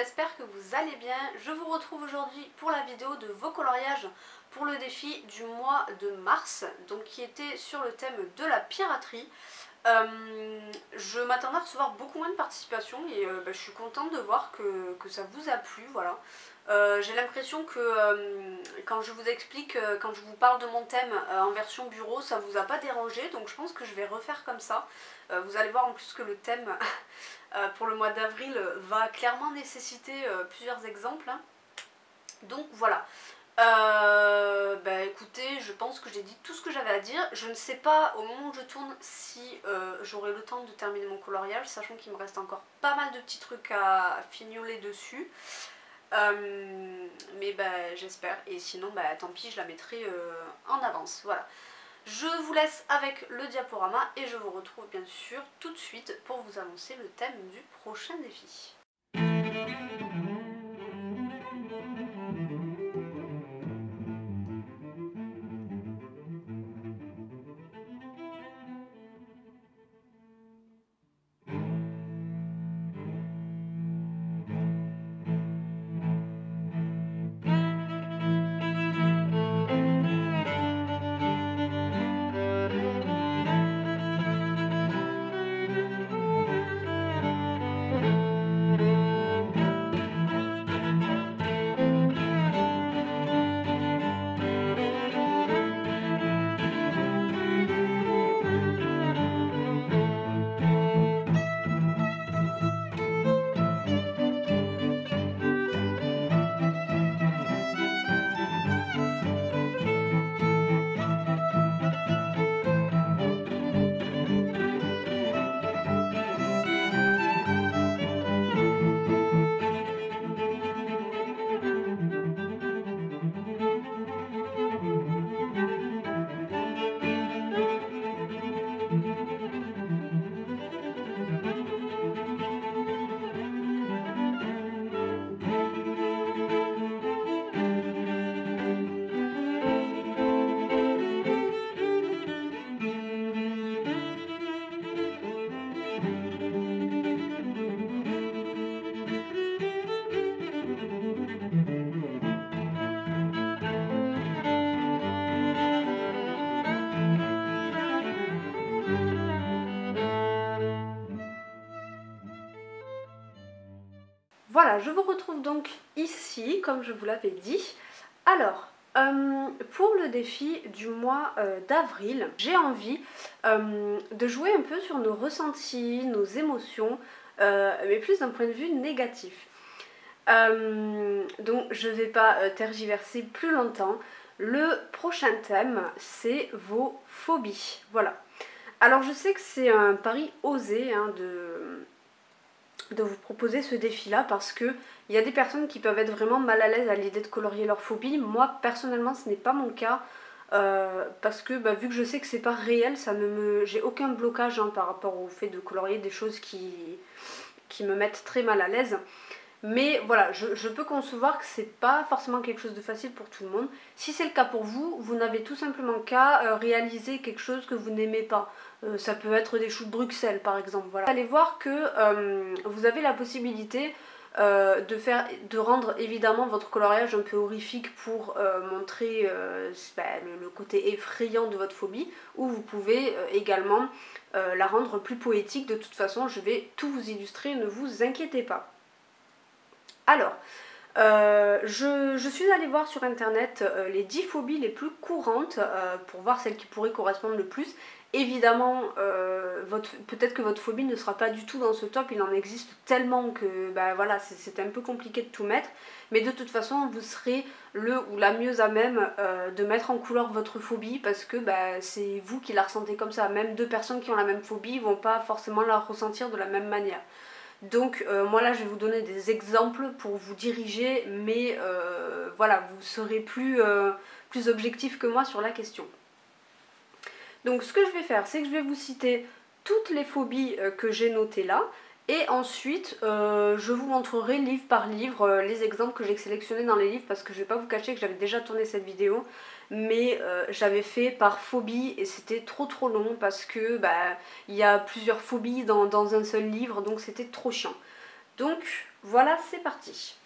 j'espère que vous allez bien. Je vous retrouve aujourd'hui pour la vidéo de vos coloriages pour le défi du mois de mars, donc qui était sur le thème de la piraterie. Je m'attendais à recevoir beaucoup moins de participation et je suis contente de voir que ça vous a plu, voilà. J'ai l'impression que quand je vous explique, quand je vous parle de mon thème en version bureau, ça vous a pas dérangé, donc je pense que je vais refaire comme ça. Vous allez voir en plus que le thème pour le mois d'avril va clairement nécessiter plusieurs exemples, hein. Donc voilà. Écoutez, je pense que j'ai dit tout ce que j'avais à dire. Je ne sais pas au moment où je tourne si j'aurai le temps de terminer mon coloriage, sachant qu'il me reste encore pas mal de petits trucs à fignoler dessus. J'espère, et sinon tant pis, je la mettrai en avance. Voilà. Je vous laisse avec le diaporama et je vous retrouve bien sûr tout de suite pour vous annoncer le thème du prochain défi. Voilà, je vous retrouve donc ici, comme je vous l'avais dit. Alors, pour le défi du mois d'avril, j'ai envie de jouer un peu sur nos ressentis, nos émotions, mais plus d'un point de vue négatif. Donc je ne vais pas tergiverser plus longtemps. Le prochain thème, c'est vos phobies. Voilà. Alors je sais que c'est un pari osé hein, de vous proposer ce défi-là parce que il y a des personnes qui peuvent être vraiment mal à l'aise à l'idée de colorier leur phobie. Moi, personnellement, ce n'est pas mon cas parce que vu que je sais que c'est pas réel, j'ai aucun blocage hein, par rapport au fait de colorier des choses qui me mettent très mal à l'aise. Mais voilà, je peux concevoir que c'est pas forcément quelque chose de facile pour tout le monde. Si c'est le cas pour vous, vous n'avez tout simplement qu'à réaliser quelque chose que vous n'aimez pas. Ça peut être des choux de Bruxelles par exemple. Voilà. Vous allez voir que vous avez la possibilité de rendre évidemment votre coloriage un peu horrifique pour montrer le côté effrayant de votre phobie, ou vous pouvez également la rendre plus poétique. De toute façon, je vais tout vous illustrer, ne vous inquiétez pas. Alors, je suis allée voir sur internet les 10 phobies les plus courantes pour voir celles qui pourraient correspondre le plus. Évidemment, peut-être que votre phobie ne sera pas du tout dans ce top, il en existe tellement que voilà, c'est un peu compliqué de tout mettre. Mais de toute façon, vous serez le ou la mieux à même de mettre en couleur votre phobie parce que c'est vous qui la ressentez comme ça. Même deux personnes qui ont la même phobie ne vont pas forcément la ressentir de la même manière. Donc moi là je vais vous donner des exemples pour vous diriger, mais voilà, vous serez plus objectif que moi sur la question. Donc ce que je vais faire, c'est que je vais vous citer toutes les phobies que j'ai notées là, et ensuite je vous montrerai livre par livre les exemples que j'ai sélectionnés dans les livres, parce que je vais pas vous cacher que j'avais déjà tourné cette vidéo, mais j'avais fait par phobie et c'était trop long parce que il y a plusieurs phobies dans un seul livre, donc c'était trop chiant. Donc Voilà, c'est parti.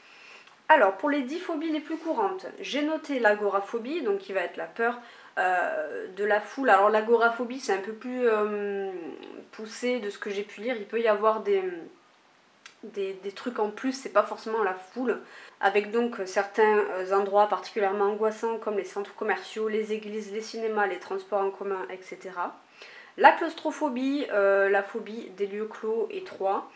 Alors, pour les 10 phobies les plus courantes, j'ai noté l'agoraphobie, donc qui va être la peur de la foule. Alors l'agoraphobie, c'est un peu plus poussé de ce que j'ai pu lire. Il peut y avoir des trucs en plus, c'est pas forcément la foule, avec donc certains endroits particulièrement angoissants comme les centres commerciaux, les églises, les cinémas, les transports en commun, etc. La claustrophobie, la phobie des lieux clos étroits.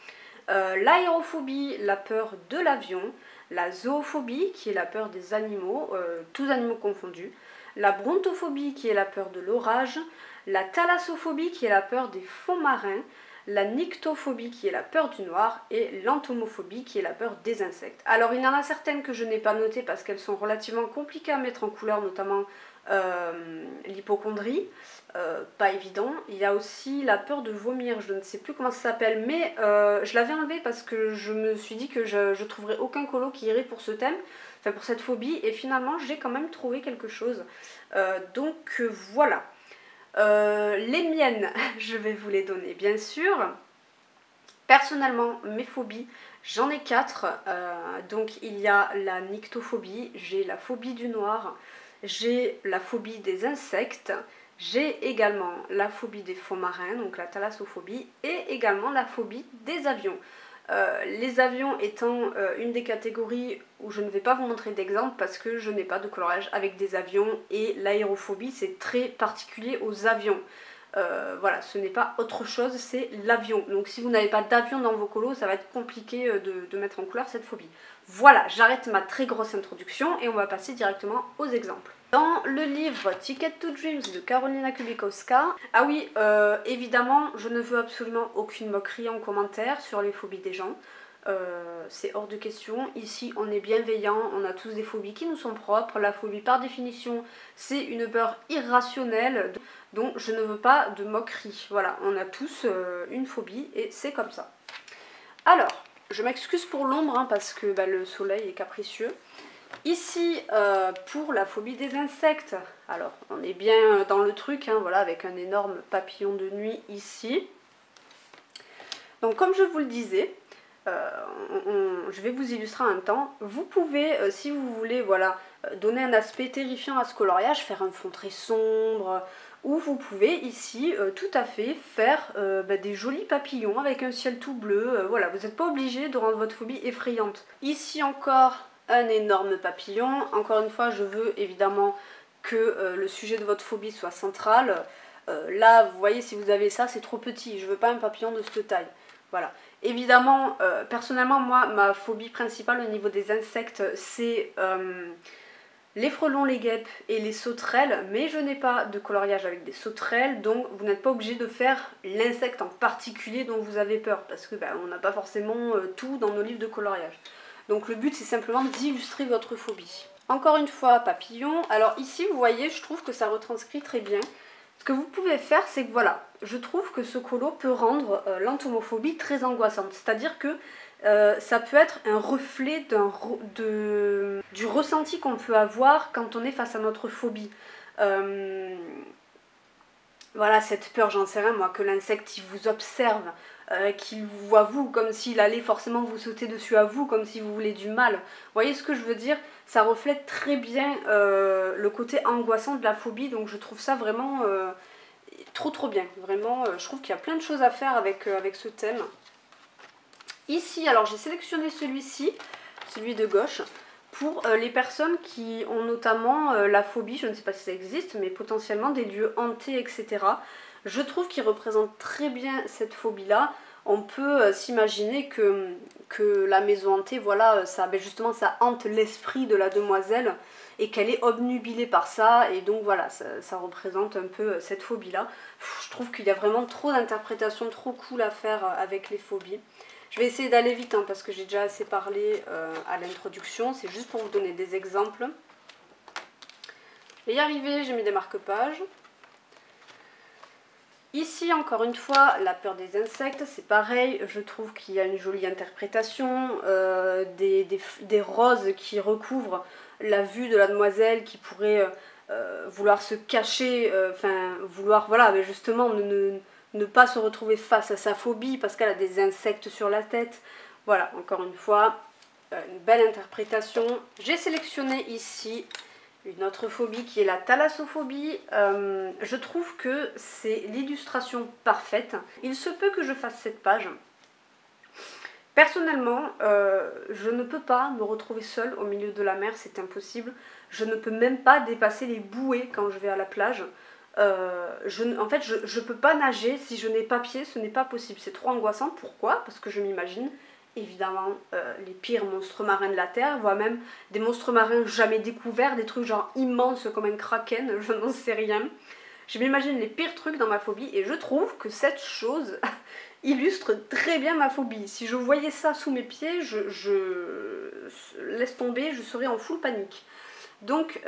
L'aérophobie, la peur de l'avion. La zoophobie, qui est la peur des animaux, tous animaux confondus. La brontophobie, qui est la peur de l'orage. La thalassophobie, qui est la peur des fonds marins. La nyctophobie, qui est la peur du noir. Et l'entomophobie, qui est la peur des insectes. Alors, il y en a certaines que je n'ai pas notées parce qu'elles sont relativement compliquées à mettre en couleur, notamment l'hypocondrie, pas évident. Il y a aussi la peur de vomir, je ne sais plus comment ça s'appelle, mais je l'avais enlevé parce que je me suis dit que je trouverais aucun colo qui irait pour ce thème, enfin pour cette phobie, et finalement j'ai quand même trouvé quelque chose. Donc voilà. Les miennes, je vais vous les donner bien sûr. Personnellement, mes phobies, j'en ai 4. Donc il y a la nyctophobie, j'ai la phobie du noir, j'ai la phobie des insectes, j'ai également la phobie des fonds marins, donc la thalassophobie, et également la phobie des avions. Les avions étant une des catégories où je ne vais pas vous montrer d'exemple parce que je n'ai pas de coloriage avec des avions, et l'aérophobie c'est très particulier aux avions. Voilà, ce n'est pas autre chose, c'est l'avion. Donc si vous n'avez pas d'avion dans vos colos, ça va être compliqué de mettre en couleur cette phobie. Voilà, j'arrête ma très grosse introduction et on va passer directement aux exemples. Dans le livre Ticket to Dreams de Karolina Kubikowska, ah oui, évidemment, je ne veux absolument aucune moquerie en commentaire sur les phobies des gens. C'est hors de question. Ici, on est bienveillant, on a tous des phobies qui nous sont propres. La phobie, par définition, c'est une peur irrationnelle, donc je ne veux pas de moquerie. Voilà, on a tous une phobie et c'est comme ça. Alors, je m'excuse pour l'ombre hein, parce que le soleil est capricieux. Ici, pour la phobie des insectes, alors on est bien dans le truc, hein, voilà, avec un énorme papillon de nuit ici. Donc comme je vous le disais, je vais vous illustrer en même temps. Vous pouvez, si vous voulez, voilà, donner un aspect terrifiant à ce coloriage, faire un fond très sombre, ou vous pouvez ici tout à fait faire des jolis papillons avec un ciel tout bleu. Voilà, vous n'êtes pas obligé de rendre votre phobie effrayante. Ici encore, un énorme papillon. Encore une fois, je veux évidemment que le sujet de votre phobie soit central. Là, vous voyez, si vous avez ça, c'est trop petit. Je veux pas un papillon de cette taille. Voilà. Évidemment, personnellement, moi, ma phobie principale au niveau des insectes, c'est les frelons, les guêpes et les sauterelles, mais je n'ai pas de coloriage avec des sauterelles, donc vous n'êtes pas obligé de faire l'insecte en particulier dont vous avez peur, parce que on n'a pas forcément tout dans nos livres de coloriage. Donc le but, c'est simplement d'illustrer votre phobie. Encore une fois, papillon. Alors ici, vous voyez, je trouve que ça retranscrit très bien. Ce que vous pouvez faire, c'est que voilà, je trouve que ce colo peut rendre l'entomophobie très angoissante. C'est-à-dire que ça peut être un reflet du ressenti qu'on peut avoir quand on est face à notre phobie. Voilà, cette peur, j'en sais rien moi, que l'insecte il vous observe, qu'il vous voit vous, comme s'il allait forcément vous sauter dessus à vous, comme si vous voulez du mal. Vous voyez ce que je veux dire? Ça reflète très bien le côté angoissant de la phobie, donc je trouve ça vraiment trop bien. Vraiment, je trouve qu'il y a plein de choses à faire avec ce thème. Ici, alors j'ai sélectionné celui-ci, celui de gauche, pour les personnes qui ont notamment la phobie, je ne sais pas si ça existe, mais potentiellement des lieux hantés, etc. Je trouve qu'il représente très bien cette phobie-là. On peut s'imaginer que la maison hantée, voilà, ça, justement, ça hante l'esprit de la demoiselle et qu'elle est obnubilée par ça, et donc voilà, ça représente un peu cette phobie-là. Je trouve qu'il y a vraiment trop d'interprétations trop cool à faire avec les phobies. Je vais essayer d'aller vite hein, parce que j'ai déjà assez parlé à l'introduction, c'est juste pour vous donner des exemples. Je vais y arriver, j'ai mis des marque-pages. Ici, encore une fois, la peur des insectes, c'est pareil, je trouve qu'il y a une jolie interprétation, des roses qui recouvrent la vue de la demoiselle qui pourrait vouloir se cacher, vouloir, voilà, mais justement, ne pas se retrouver face à sa phobie parce qu'elle a des insectes sur la tête. Voilà, encore une fois, une belle interprétation. J'ai sélectionné ici une autre phobie qui est la thalassophobie. Je trouve que c'est l'illustration parfaite. Il se peut que je fasse cette page. Personnellement, je ne peux pas me retrouver seule au milieu de la mer, c'est impossible. Je ne peux même pas dépasser les bouées quand je vais à la plage. En fait, je ne peux pas nager si je n'ai pas pied, ce n'est pas possible. C'est trop angoissant. Pourquoi? Parce que je m'imagine évidemment les pires monstres marins de la Terre, voire même des monstres marins jamais découverts, des trucs genre immenses comme un kraken, je n'en sais rien. Je m'imagine les pires trucs dans ma phobie et je trouve que cette chose illustre très bien ma phobie. Si je voyais ça sous mes pieds, je laisse tomber, je serais en full panique. Donc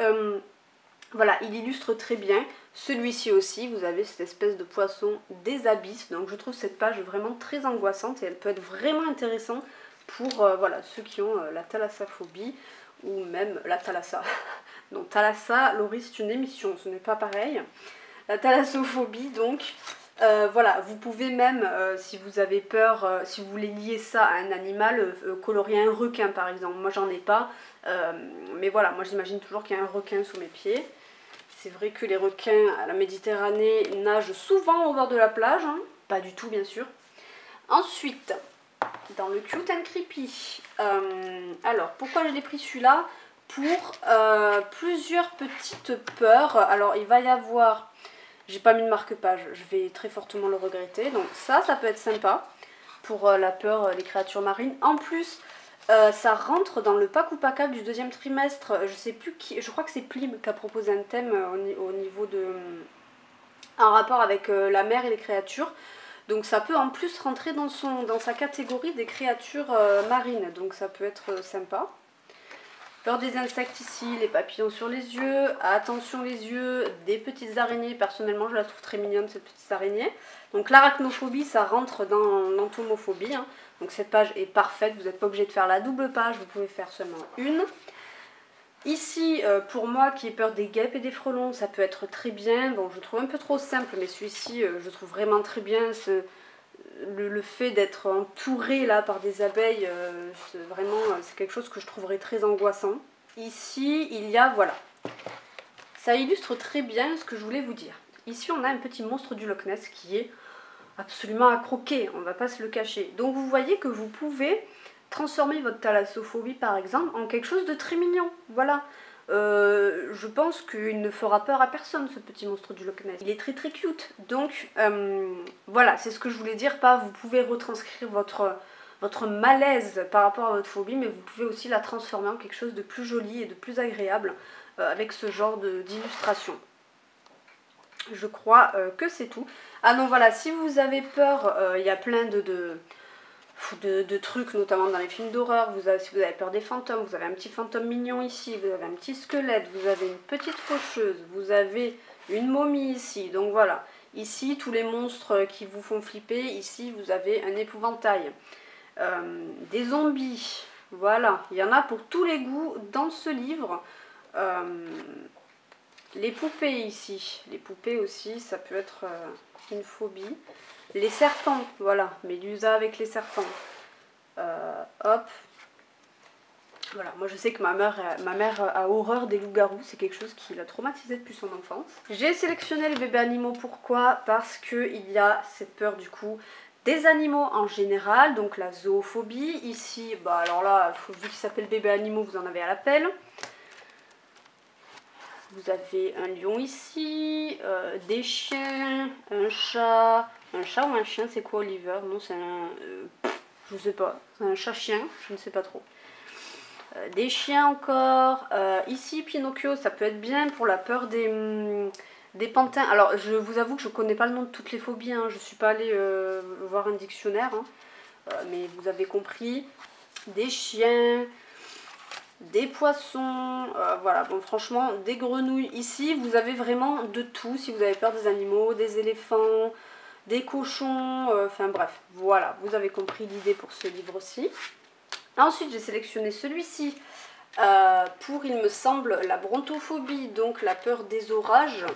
voilà, il illustre très bien. Celui-ci aussi, vous avez cette espèce de poisson des abysses. Donc je trouve cette page vraiment très angoissante et elle peut être vraiment intéressante pour voilà, ceux qui ont la thalassophobie ou même la thalassa. Donc thalassa, Laurie, c'est une émission, ce n'est pas pareil. La thalassophobie, donc, voilà, vous pouvez même, si vous avez peur, si vous voulez lier ça à un animal, colorier un requin par exemple. Moi j'en ai pas, mais voilà, moi j'imagine toujours qu'il y a un requin sous mes pieds. C'est vrai que les requins à la Méditerranée nagent souvent au bord de la plage, hein. Pas du tout bien sûr. Ensuite, dans le Cute and Creepy, alors pourquoi je l'ai pris celui-là? Pour plusieurs petites peurs. Alors il va y avoir, j'ai pas mis de marque-page, je vais très fortement le regretter. Donc ça peut être sympa pour la peur des créatures marines. En plus, ça rentre dans le pack ou pack du deuxième trimestre. Je sais plus qui, je crois que c'est Plim qui a proposé un thème au niveau de... en rapport avec la mer et les créatures. Donc ça peut en plus rentrer dans sa catégorie des créatures marines. Donc ça peut être sympa. Peur des insectes ici, les papillons sur les yeux, attention les yeux, des petites araignées, personnellement je la trouve très mignonne cette petite araignée. Donc l'arachnophobie ça rentre dans l'entomophobie, hein. Donc cette page est parfaite, vous n'êtes pas obligé de faire la double page, vous pouvez faire seulement une. Ici, pour moi qui ai peur des guêpes et des frelons, ça peut être très bien. Bon, je trouve un peu trop simple, mais celui-ci, je trouve vraiment très bien. Le fait d'être entouré là par des abeilles, c'est quelque chose que je trouverais très angoissant. Ici, il y a, voilà, ça illustre très bien ce que je voulais vous dire. Ici, on a un petit monstre du Loch Ness qui est absolument à croquer, on va pas se le cacher. Donc vous voyez que vous pouvez transformer votre thalassophobie par exemple en quelque chose de très mignon, voilà. Je pense qu'il ne fera peur à personne ce petit monstre du Loch Ness. Il est très très cute. Donc voilà, c'est ce que je voulais dire. Pas vous pouvez retranscrire votre malaise par rapport à votre phobie, mais vous pouvez aussi la transformer en quelque chose de plus joli et de plus agréable avec ce genre d'illustration. Je crois que c'est tout. Ah non voilà, si vous avez peur, il y a plein de trucs, notamment dans les films d'horreur. Si vous avez peur des fantômes, vous avez un petit fantôme mignon ici, vous avez un petit squelette, vous avez une petite faucheuse, vous avez une momie ici. Donc voilà, ici tous les monstres qui vous font flipper, ici vous avez un épouvantail. Des zombies, voilà, il y en a pour tous les goûts dans ce livre. Les poupées ici, les poupées aussi, ça peut être une phobie. Les serpents, voilà, Médusa avec les serpents. Hop. Voilà, moi je sais que ma mère a horreur des loups-garous, c'est quelque chose qui l'a traumatisée depuis son enfance. J'ai sélectionné les bébés animaux, pourquoi? Parce qu'il y a cette peur du coup des animaux en général, donc la zoophobie. Ici, bah alors là, vu qu'il s'appelle bébé animaux, vous en avez à l'appel. Vous avez un lion ici, des chiens, un chat ou un chien, c'est quoi Oliver? Non, c'est un... je sais pas, c'est un chat-chien, je ne sais pas trop. Des chiens encore, ici Pinocchio, ça peut être bien pour la peur des pantins. Alors je vous avoue que je connais pas le nom de toutes les phobies, hein. Je suis pas allée voir un dictionnaire, hein. Mais vous avez compris, des chiens... des poissons, voilà, bon franchement, des grenouilles. Ici, vous avez vraiment de tout, si vous avez peur des animaux, des éléphants, des cochons, enfin bref, voilà, vous avez compris l'idée pour ce livre-ci. Ensuite, j'ai sélectionné celui-ci pour, il me semble, la brontophobie, donc la peur des orages.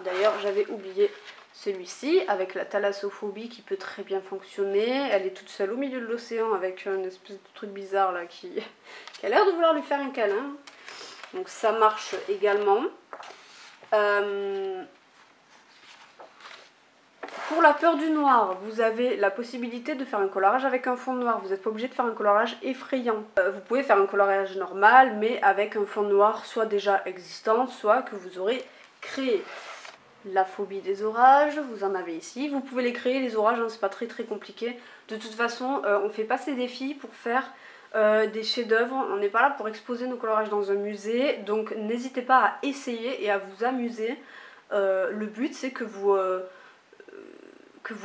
D'ailleurs, j'avais oublié celui-ci avec la thalassophobie qui peut très bien fonctionner. Elle est toute seule au milieu de l'océan avec une espèce de truc bizarre là qui a l'air de vouloir lui faire un câlin. Donc ça marche également. Pour la peur du noir, vous avez la possibilité de faire un coloriage avec un fond noir. Vous n'êtes pas obligé de faire un coloriage effrayant. Vous pouvez faire un coloriage normal, mais avec un fond noir soit déjà existant, soit que vous aurez créé. La phobie des orages, vous en avez ici. Vous pouvez les créer, les orages, hein, c'est pas très compliqué. De toute façon, on fait pas ces défis pour faire des chefs-d'œuvre. On n'est pas là pour exposer nos colorages dans un musée. Donc n'hésitez pas à essayer et à vous amuser. Le but, c'est que vous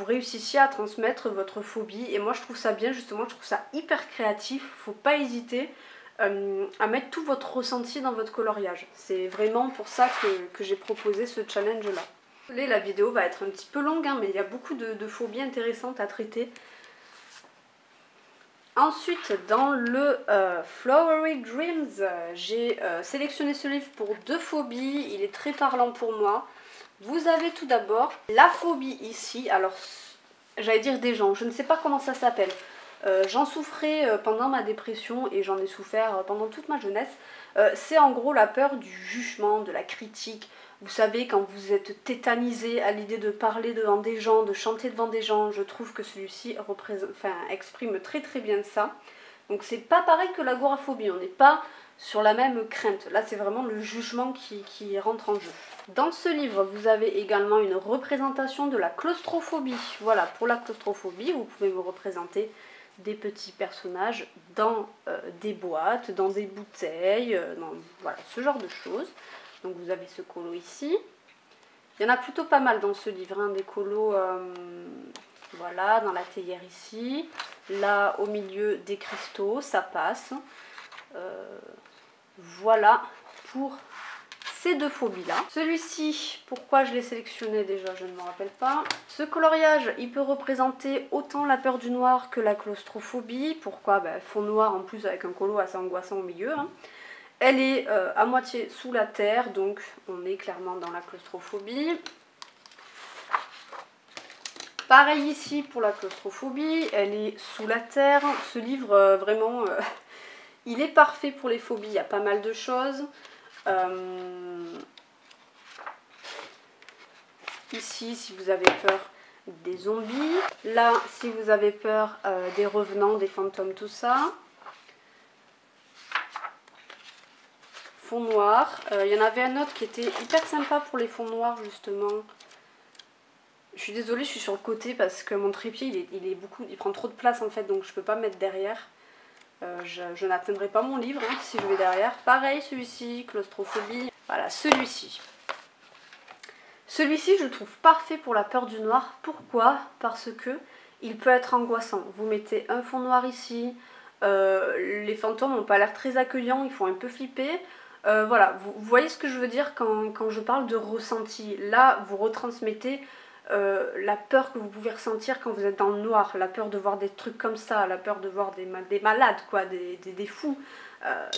réussissiez à transmettre votre phobie. Et moi, je trouve ça bien, justement. Je trouve ça hyper créatif. Faut pas hésiter à mettre tout votre ressenti dans votre coloriage. C'est vraiment pour ça que j'ai proposé ce challenge là. La vidéo va être un petit peu longue, hein, mais il y a beaucoup de phobies intéressantes à traiter. Ensuite, dans le Flowery Dreams, j'ai sélectionné ce livre pour 2 phobies. Il est très parlant pour moi. Vous avez tout d'abord la phobie ici. Alors, j'allais dire des gens, je ne sais pas comment ça s'appelle. J'en souffrais pendant ma dépression et j'en ai souffert pendant toute ma jeunesse. C'est en gros la peur du jugement, de la critique. Vous savez, quand vous êtes tétanisé à l'idée de parler devant des gens, de chanter devant des gens, je trouve que celui-ci exprime très bien ça. Donc c'est pas pareil que l'agoraphobie, on n'est pas sur la même crainte. Là c'est vraiment le jugement qui rentre en jeu. Dans ce livre, vous avez également une représentation de la claustrophobie. Voilà, pour la claustrophobie, vous pouvez me représenter des petits personnages dans des boîtes, dans des bouteilles, voilà, ce genre de choses. Donc vous avez ce colo ici. Il y en a plutôt pas mal dans ce livre, hein, des colos, voilà, dans la théière ici. Là, au milieu, des cristaux, ça passe. Voilà pour ces 2 phobies-là. Celui-ci, pourquoi je l'ai sélectionné déjà, je ne me rappelle pas. Ce coloriage, il peut représenter autant la peur du noir que la claustrophobie. Pourquoi? Fond noir en plus avec un colo assez angoissant au milieu. Hein. Elle est à moitié sous la terre, donc on est clairement dans la claustrophobie. Pareil ici pour la claustrophobie, elle est sous la terre. Ce livre, vraiment, il est parfait pour les phobies, il y a pas mal de choses. Ici, si vous avez peur des zombies. Là, si vous avez peur des revenants, des fantômes, tout ça. Fond noir. Il y en avait un autre qui était hyper sympa pour les fonds noirs, justement. Je suis désolée, je suis sur le côté parce que mon trépied, il prend trop de place en fait, donc je peux pas me mettre derrière. Je n'atteindrai pas mon livre hein, si je vais derrière. Pareil, celui-ci, claustrophobie. Voilà, celui-ci. Celui-ci, je le trouve parfait pour la peur du noir. Pourquoi? Parce que il peut être angoissant. Vous mettez un fond noir ici. Les fantômes n'ont pas l'air très accueillants, ils font un peu flipper. Voilà, vous voyez ce que je veux dire quand je parle de ressenti. Là, vous retransmettez la peur que vous pouvez ressentir quand vous êtes dans le noir, la peur de voir des trucs comme ça, la peur de voir des malades, quoi, des fous.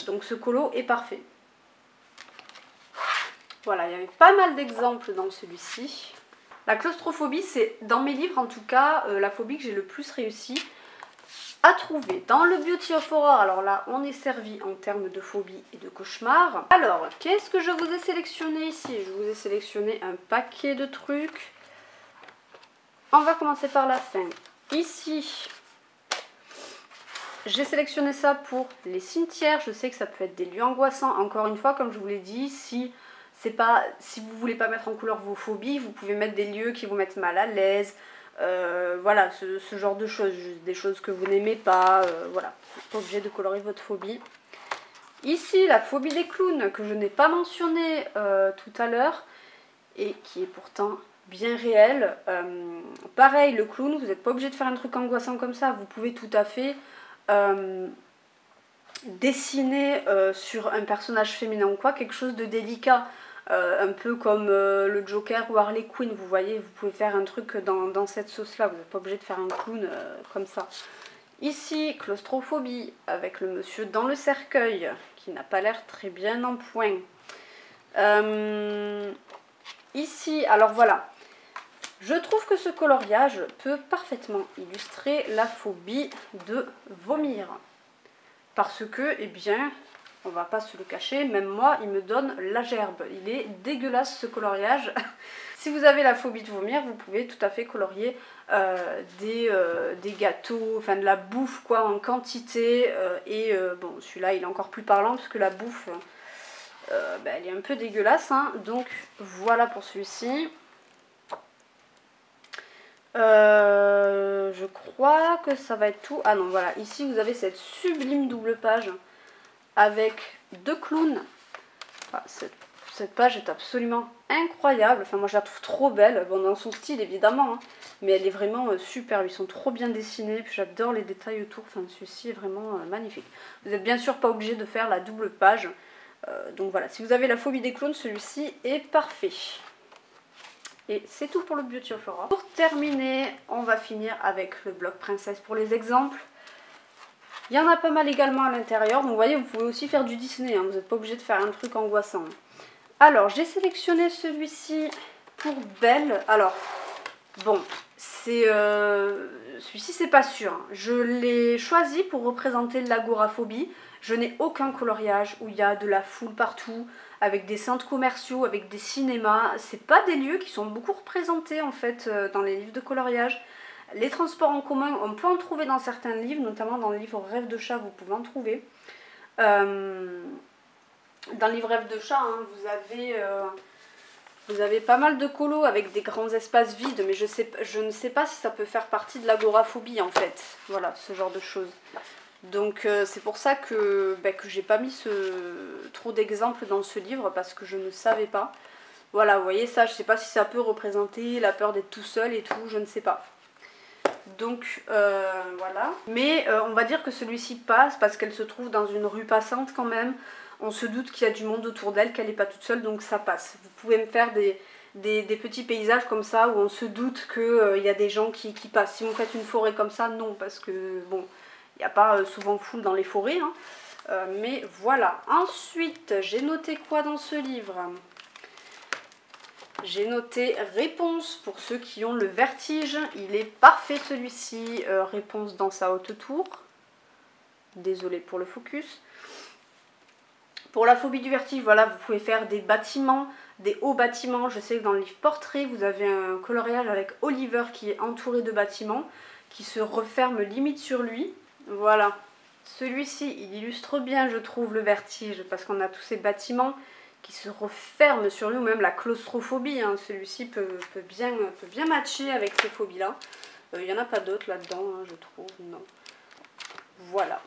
Donc ce colo est parfait. Voilà, il y avait pas mal d'exemples dans celui-ci. La claustrophobie, c'est dans mes livres en tout cas la phobie que j'ai le plus réussi à trouver. Dans le Beauty of Horror, alors là on est servi en termes de phobie et de cauchemar. Alors, qu'est-ce que je vous ai sélectionné ici? Je vous ai sélectionné un paquet de trucs. On va commencer par la fin. Ici, j'ai sélectionné ça pour les cimetières. Je sais que ça peut être des lieux angoissants. Encore une fois, comme je vous l'ai dit, si vous voulez pas mettre en couleur vos phobies, vous pouvez mettre des lieux qui vous mettent mal à l'aise. Voilà, ce genre de choses, des choses que vous n'aimez pas. Voilà, vous n'êtes pas obligé de colorer votre phobie. Ici, la phobie des clowns, que je n'ai pas mentionné tout à l'heure, et qui est pourtant bien réelle. Pareil, le clown, vous n'êtes pas obligé de faire un truc angoissant comme ça. Vous pouvez tout à fait dessiner sur un personnage féminin ou quoi, quelque chose de délicat. Un peu comme le Joker ou Harley Quinn, vous voyez, vous pouvez faire un truc dans cette sauce-là, vous n'êtes pas obligé de faire un clown comme ça. Ici, claustrophobie, avec le monsieur dans le cercueil, qui n'a pas l'air très bien en point. Ici, alors voilà, Je trouve que ce coloriage peut parfaitement illustrer la phobie de vomir. Parce que, eh bien, on va pas se le cacher, même moi, il me donne la gerbe. Il est dégueulasse ce coloriage. Si vous avez la phobie de vomir, vous pouvez tout à fait colorier des gâteaux, enfin de la bouffe quoi, en quantité. Bon, celui-là, il est encore plus parlant parce que la bouffe, elle est un peu dégueulasse. Hein. Donc, voilà pour celui-ci. Je crois que ça va être tout. Ah non, voilà, ici vous avez cette sublime double page avec 2 clowns. Ah, cette page est absolument incroyable. Enfin, moi je la trouve trop belle. Bon, dans son style évidemment, hein, mais elle est vraiment superbe. Ils sont trop bien dessinés. Puis j'adore les détails autour. Enfin, celui-ci est vraiment magnifique. Vous n'êtes bien sûr pas obligé de faire la double page. Donc voilà, si vous avez la phobie des clowns, celui-ci est parfait. Et c'est tout pour le Beauty of Aura. Pour terminer, on va finir avec le bloc princesse pour les exemples. Il y en a pas mal également à l'intérieur. Donc vous voyez, vous pouvez aussi faire du Disney. Hein, vous n'êtes pas obligé de faire un truc angoissant. Alors, j'ai sélectionné celui-ci pour Belle. Alors, bon, c'est celui-ci, c'est pas sûr. Hein. Je l'ai choisi pour représenter l'agoraphobie. Je n'ai aucun coloriage où il y a de la foule partout, avec des centres commerciaux, avec des cinémas. C'est pas des lieux qui sont beaucoup représentés en fait dans les livres de coloriage. Les transports en commun, on peut en trouver dans certains livres, notamment dans le livre Rêve de chat, vous pouvez en trouver. Dans le livre Rêve de chat, hein, vous avez pas mal de colos avec des grands espaces vides, mais je ne sais pas si ça peut faire partie de l'agoraphobie en fait. Voilà, ce genre de choses. Donc c'est pour ça que j'ai pas mis trop d'exemples dans ce livre, parce que je ne savais pas. Voilà, vous voyez ça, je sais pas si ça peut représenter la peur d'être tout seul et tout, je ne sais pas. Donc voilà. Mais on va dire que celui-ci passe parce qu'elle se trouve dans une rue passante quand même. On se doute qu'il y a du monde autour d'elle, qu'elle n'est pas toute seule, donc ça passe. Vous pouvez me faire des petits paysages comme ça où on se doute qu'il y a des gens qui passent. Si vous faites une forêt comme ça, non, parce que bon, il n'y a pas souvent foule dans les forêts. Hein. Mais voilà. Ensuite, j'ai noté quoi dans ce livre ? J'ai noté réponse pour ceux qui ont le vertige. Il est parfait celui-ci. Réponse dans sa haute tour. Désolée pour le focus. Pour la phobie du vertige, voilà, vous pouvez faire des bâtiments, des hauts bâtiments. Je sais que dans le livre portrait, vous avez un coloriage avec Oliver qui est entouré de bâtiments, qui se referme limite sur lui. Voilà. Celui-ci, il illustre bien, je trouve, le vertige, parce qu'on a tous ces bâtiments qui se referment sur lui, ou même la claustrophobie. Hein. Celui-ci peut bien matcher avec ces phobies-là. Il n'y en a pas d'autres là-dedans, hein, je trouve. Non. Voilà.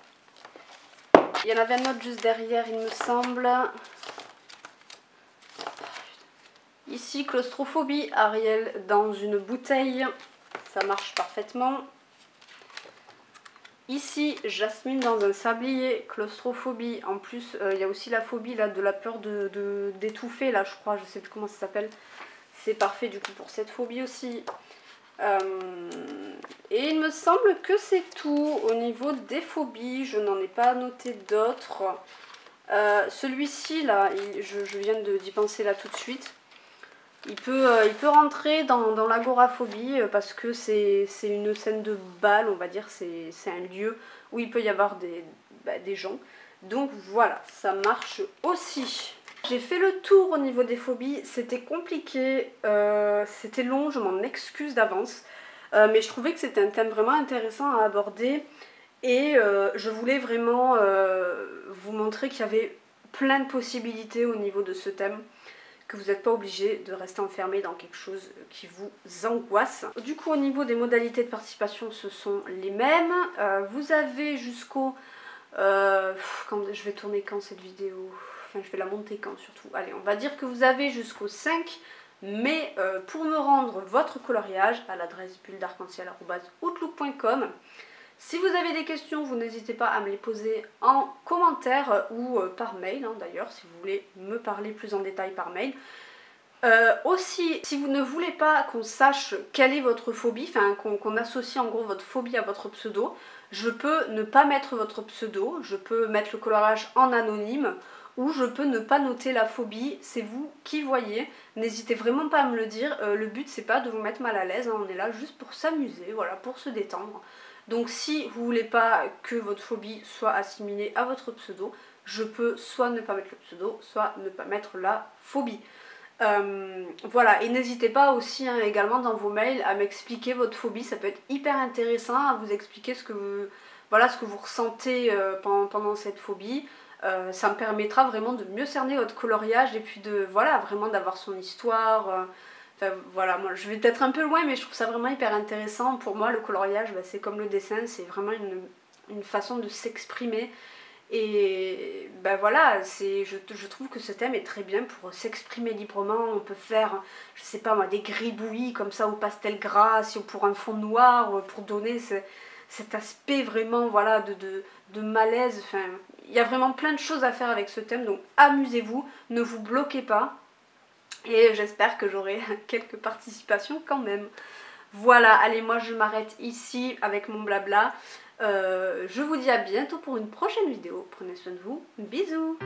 Il y en avait un autre juste derrière, il me semble. Ici, claustrophobie, Ariel dans une bouteille. Ça marche parfaitement. Ici, Jasmine dans un sablier, claustrophobie. En plus, il y a aussi la phobie là, de la peur d'étouffer, là, je crois, je sais plus comment ça s'appelle. C'est parfait du coup pour cette phobie aussi. Et il me semble que c'est tout au niveau des phobies. Je n'en ai pas noté d'autres. Celui-ci, là, je viens d'y penser là tout de suite. Il peut rentrer dans l'agoraphobie parce que c'est une scène de bal, on va dire, c'est un lieu où il peut y avoir des gens. Donc voilà, ça marche aussi. J'ai fait le tour au niveau des phobies, c'était compliqué, c'était long, je m'en excuse d'avance. Mais je trouvais que c'était un thème vraiment intéressant à aborder. Et je voulais vraiment vous montrer qu'il y avait plein de possibilités au niveau de ce thème, que vous n'êtes pas obligé de rester enfermé dans quelque chose qui vous angoisse. Du coup, au niveau des modalités de participation, ce sont les mêmes. Vous avez jusqu'au... je vais tourner quand cette vidéo? Enfin, je vais la monter quand surtout. Allez, on va dire que vous avez jusqu'au 5 mai pour me rendre votre coloriage à l'adresse bulledarc-en-ciel@outlook.com. Si vous avez des questions, vous n'hésitez pas à me les poser en commentaire ou par mail, hein, d'ailleurs, si vous voulez me parler plus en détail par mail. Aussi, si vous ne voulez pas qu'on sache quelle est votre phobie, enfin qu'on associe en gros votre phobie à votre pseudo, je peux ne pas mettre votre pseudo, je peux mettre le coloriage en anonyme, ou je peux ne pas noter la phobie, c'est vous qui voyez. N'hésitez vraiment pas à me le dire, le but c'est pas de vous mettre mal à l'aise, hein, on est là juste pour s'amuser, voilà, pour se détendre. Donc si vous voulez pas que votre phobie soit assimilée à votre pseudo, je peux soit ne pas mettre le pseudo, soit ne pas mettre la phobie. Voilà, et n'hésitez pas aussi hein, également dans vos mails à m'expliquer votre phobie, ça peut être hyper intéressant à vous expliquer ce que vous, voilà, ce que vous ressentez pendant cette phobie. Ça me permettra vraiment de mieux cerner votre coloriage et puis de, voilà, vraiment d'avoir son histoire. Enfin voilà, moi je vais peut-être un peu loin mais je trouve ça vraiment hyper intéressant. Pour moi le coloriage bah, c'est comme le dessin, c'est vraiment une façon de s'exprimer. Et ben voilà, je trouve que ce thème est très bien pour s'exprimer librement. On peut faire, je sais pas moi, des gribouillis comme ça au pastel gras, si pour un fond noir, pour donner cet aspect vraiment voilà, de malaise. Enfin, il y a vraiment plein de choses à faire avec ce thème, donc amusez-vous, ne vous bloquez pas. Et j'espère que j'aurai quelques participations quand même. Voilà, allez, moi je m'arrête ici avec mon blabla. Je vous dis à bientôt pour une prochaine vidéo. Prenez soin de vous. Bisous!